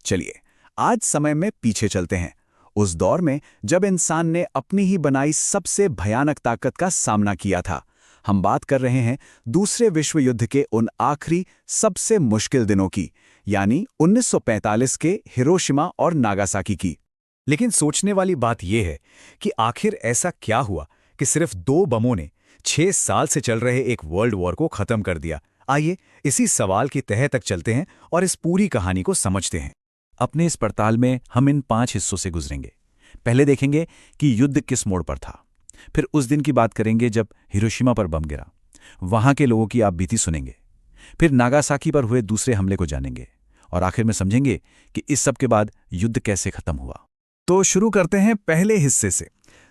चलिए, आज समय में पीछे चलते हैं, उस दौर में जब इंसान ने अपनी ही बनाई सबसे भयानक ताकत का सामना किया था। हम बात कर रहे हैं दूसरे विश्व युद्ध के उन आखिरी सबसे मुश्किल दिनों की, यानी 1945 के हिरोशिमा और नागासाकी की। लेकिन सोचने वाली बात यह है कि आखिर ऐसा क्या हुआ कि सिर्फ 2 बमों ने 6 साल से चल रहे एक वर्ल्ड वॉर को खत्म कर दिया। आइए इसी सवाल की तह तक चलते हैं और इस पूरी कहानी को समझते हैं। अपने इस पड़ताल में हम इन 5 हिस्सों से गुजरेंगे। पहले देखेंगे कि युद्ध किस मोड़ पर था। फिर उस दिन की बात करेंगे जब हिरोशिमा पर बम गिरा, वहां के लोगों की आप बीती सुनेंगे। फिर नागासाकी पर हुए दूसरे हमले को जानेंगे और आखिर में समझेंगे कि इस सब के बाद युद्ध कैसे खत्म हुआ। तो शुरू करते हैं पहले हिस्से से।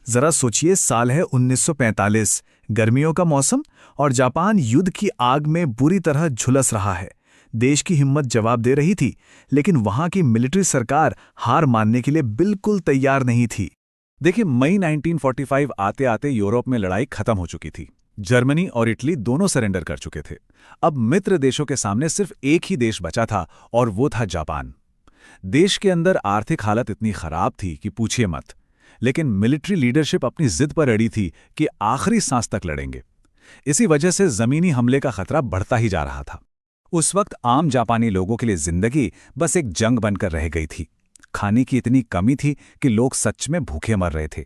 जरा सोचिए, साल है 1945, गर्मियों का मौसम और जापान युद्ध की आग में बुरी तरह झुलस रहा है। देश की हिम्मत जवाब दे रही थी, लेकिन वहां की मिलिट्री सरकार हार मानने के लिए बिल्कुल तैयार नहीं थी। देखिए, मई 1945 आते आते यूरोप में लड़ाई खत्म हो चुकी थी। जर्मनी और इटली दोनों सरेंडर कर चुके थे। अब मित्र देशों के सामने सिर्फ एक ही देश बचा था और वो था जापान। देश के अंदर आर्थिक हालत इतनी खराब थी कि पूछिए मत, लेकिन मिलिट्री लीडरशिप अपनी जिद पर अड़ी थी कि आखिरी सांस तक लड़ेंगे। इसी वजह से जमीनी हमले का खतरा बढ़ता ही जा रहा था। उस वक्त आम जापानी लोगों के लिए जिंदगी बस एक जंग बनकर रह गई थी। खाने की इतनी कमी थी कि लोग सच में भूखे मर रहे थे।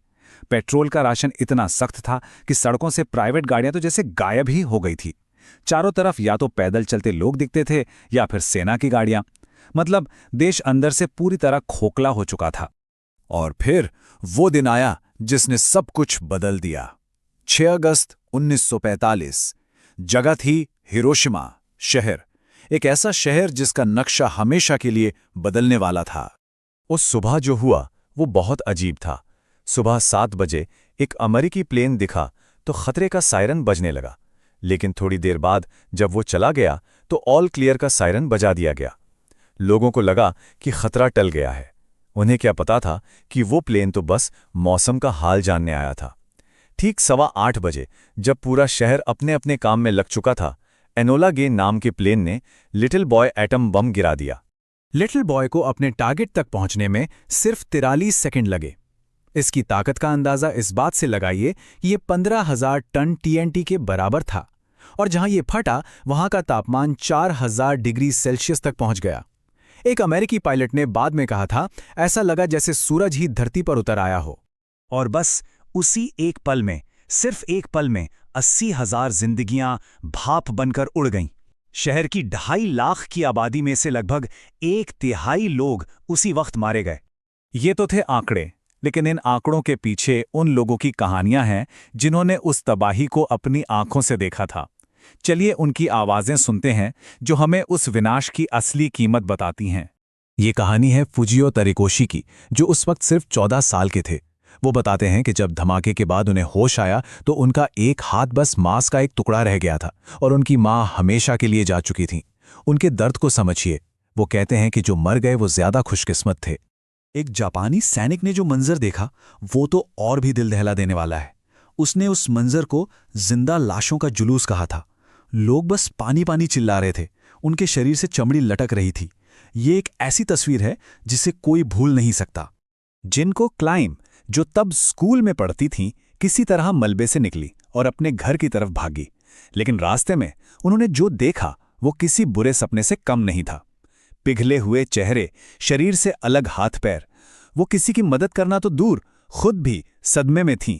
पेट्रोल का राशन इतना सख्त था कि सड़कों से प्राइवेट गाड़ियां तो जैसे गायब ही हो गई थी। चारों तरफ या तो पैदल चलते लोग दिखते थे या फिर सेना की गाड़ियां। मतलब देश अंदर से पूरी तरह खोखला हो चुका था। और फिर वो दिन आया जिसने सब कुछ बदल दिया। 6 अगस्त 1945। जगह थी हिरोशिमा शहर, एक ऐसा शहर जिसका नक्शा हमेशा के लिए बदलने वाला था। उस सुबह जो हुआ वो बहुत अजीब था। सुबह 7 बजे एक अमेरिकी प्लेन दिखा तो खतरे का सायरन बजने लगा, लेकिन थोड़ी देर बाद जब वो चला गया तो ऑल क्लियर का सायरन बजा दिया गया। लोगों को लगा कि खतरा टल गया है। उन्हें क्या पता था कि वो प्लेन तो बस मौसम का हाल जानने आया था। ठीक 8:15 बजे जब पूरा शहर अपने अपने काम में लग चुका था, एनोला गे नाम के प्लेन ने लिटिल बॉय एटम बम गिरा दिया। लिटिल बॉय को अपने टारगेट तक पहुंचने में सिर्फ 43 सेकंड लगे। इसकी ताकत का अंदाजा इस बात से लगाइए कि ये 15,000 टन टीएनटी के बराबर था, और जहां ये फटा वहां का तापमान 4,000 डिग्री सेल्सियस तक पहुंच गया। एक अमेरिकी पायलट ने बाद में कहा था, ऐसा लगा जैसे सूरज ही धरती पर उतर आया हो। और बस उसी एक पल में, सिर्फ एक पल में 80,000 जिंदगियां भाप बनकर उड़ गईं। शहर की 2.5 लाख की आबादी में से लगभग 1/3 लोग उसी वक्त मारे गए। ये तो थे आंकड़े, लेकिन इन आंकड़ों के पीछे उन लोगों की कहानियां हैं जिन्होंने उस तबाही को अपनी आंखों से देखा था। चलिए उनकी आवाजें सुनते हैं जो हमें उस विनाश की असली कीमत बताती हैं। ये कहानी है फुजियो तरिकोशी की, जो उस वक्त सिर्फ 14 साल के थे। वो बताते हैं कि जब धमाके के बाद उन्हें होश आया तो उनका एक हाथ बस मांस का एक टुकड़ा रह गया था और उनकी मां हमेशा के लिए जा चुकी थी। उनके दर्द को समझिए। वो कहते हैं कि जो मर गए वो ज्यादा खुशकिस्मत थे। एक जापानी सैनिक ने जो मंजर देखा वो तो और भी दिल दहला देने वाला है। उसने उस मंजर को जिंदा लाशों का जुलूस कहा था। लोग बस पानी पानी चिल्ला रहे थे, उनके शरीर से चमड़ी लटक रही थी। ये एक ऐसी तस्वीर है जिसे कोई भूल नहीं सकता। जिनको क्लाइम, जो तब स्कूल में पढ़ती थीं, किसी तरह मलबे से निकली और अपने घर की तरफ भागी, लेकिन रास्ते में उन्होंने जो देखा वो किसी बुरे सपने से कम नहीं था। पिघले हुए चेहरे, शरीर से अलग हाथ पैर। वो किसी की मदद करना तो दूर, खुद भी सदमे में थीं।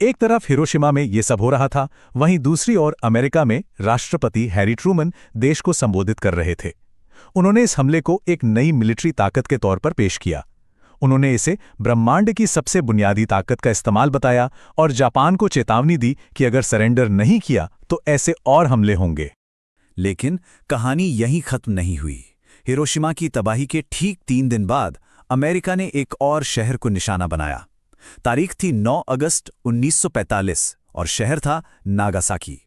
एक तरफ हिरोशिमा में ये सब हो रहा था, वहीं दूसरी ओर अमेरिका में राष्ट्रपति हैरी ट्रूमन देश को संबोधित कर रहे थे। उन्होंने इस हमले को एक नई मिलिट्री ताकत के तौर पर पेश किया। उन्होंने इसे ब्रह्मांड की सबसे बुनियादी ताकत का इस्तेमाल बताया और जापान को चेतावनी दी कि अगर सरेंडर नहीं किया तो ऐसे और हमले होंगे। लेकिन कहानी यहीं खत्म नहीं हुई। हिरोशिमा की तबाही के ठीक 3 दिन बाद अमेरिका ने एक और शहर को निशाना बनाया। तारीख थी 9 अगस्त 1945 और शहर था नागासाकी।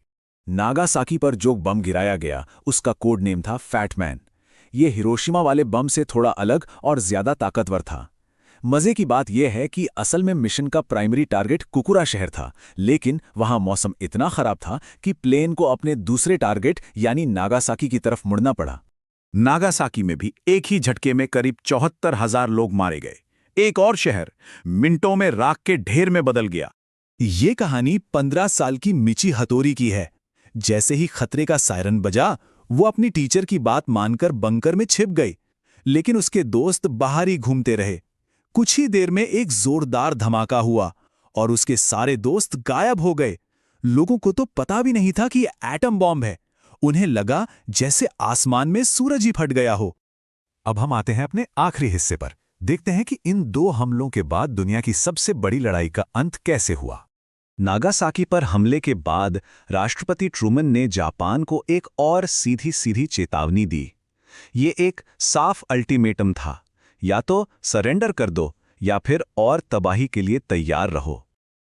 नागासाकी पर जो बम गिराया गया उसका कोड नेम था फैटमैन। ये हिरोशिमा वाले बम से थोड़ा अलग और ज्यादा ताकतवर था। मजे की बात यह है कि असल में मिशन का प्राइमरी टारगेट कुकुरा शहर था, लेकिन वहां मौसम इतना खराब था कि प्लेन को अपने दूसरे टारगेट यानी नागासाकी की तरफ मुड़ना पड़ा। नागासाकी में भी एक ही झटके में करीब 74,000 लोग मारे गए। एक और शहर मिनटों में राख के ढेर में बदल गया। ये कहानी 15 साल की मिची हथौरी की है। जैसे ही खतरे का सायरन बजा, वो अपनी टीचर की बात मानकर बंकर में छिप गई, लेकिन उसके दोस्त बाहर ही घूमते रहे। कुछ ही देर में एक जोरदार धमाका हुआ और उसके सारे दोस्त गायब हो गए। लोगों को तो पता भी नहीं था कि ये एटम बॉम्ब है। उन्हें लगा जैसे आसमान में सूरज ही फट गया हो। अब हम आते हैं अपने आखिरी हिस्से पर। देखते हैं कि इन 2 हमलों के बाद दुनिया की सबसे बड़ी लड़ाई का अंत कैसे हुआ। नागासाकी पर हमले के बाद राष्ट्रपति ट्रूमन ने जापान को एक और सीधी सीधी चेतावनी दी। ये एक साफ अल्टीमेटम था, या तो सरेंडर कर दो या फिर और तबाही के लिए तैयार रहो।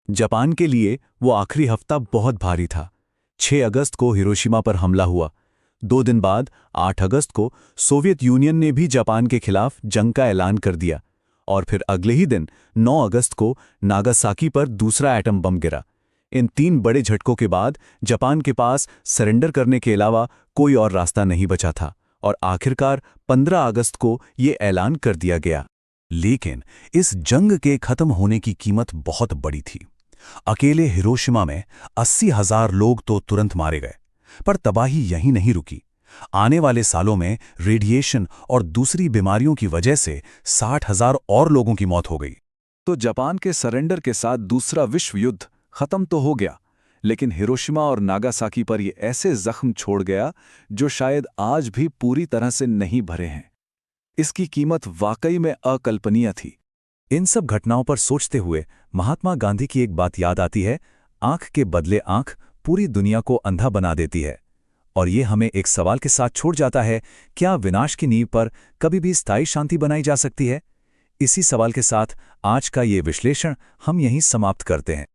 जापान के लिए वो आखिरी हफ्ता बहुत भारी था। 6 अगस्त को हिरोशिमा पर हमला हुआ। 2 दिन बाद 8 अगस्त को सोवियत यूनियन ने भी जापान के खिलाफ जंग का ऐलान कर दिया, और फिर अगले ही दिन 9 अगस्त को नागासाकी पर दूसरा एटम बम गिरा। इन 3 बड़े झटकों के बाद जापान के पास सरेंडर करने के अलावा कोई और रास्ता नहीं बचा था, और आखिरकार 15 अगस्त को ये ऐलान कर दिया गया। लेकिन इस जंग के खत्म होने की कीमत बहुत बड़ी थी। अकेले हिरोशिमा में 80,000 लोग तो तुरंत मारे गए, पर तबाही यहीं नहीं रुकी। आने वाले सालों में रेडिएशन और दूसरी बीमारियों की वजह से 60,000 और लोगों की मौत हो गई। तो जापान के सरेंडर के साथ दूसरा विश्व युद्ध खत्म तो हो गया, लेकिन हिरोशिमा और नागासाकी पर ये ऐसे जख्म छोड़ गया जो शायद आज भी पूरी तरह से नहीं भरे हैं। इसकी कीमत वाकई में अकल्पनीय थी। इन सब घटनाओं पर सोचते हुए महात्मा गांधी की एक बात याद आती है, आंख के बदले आंख पूरी दुनिया को अंधा बना देती है। और ये हमें एक सवाल के साथ छोड़ जाता है, क्या विनाश की नींव पर कभी भी स्थायी शांति बनाई जा सकती है? इसी सवाल के साथ आज का ये विश्लेषण हम यहीं समाप्त करते हैं।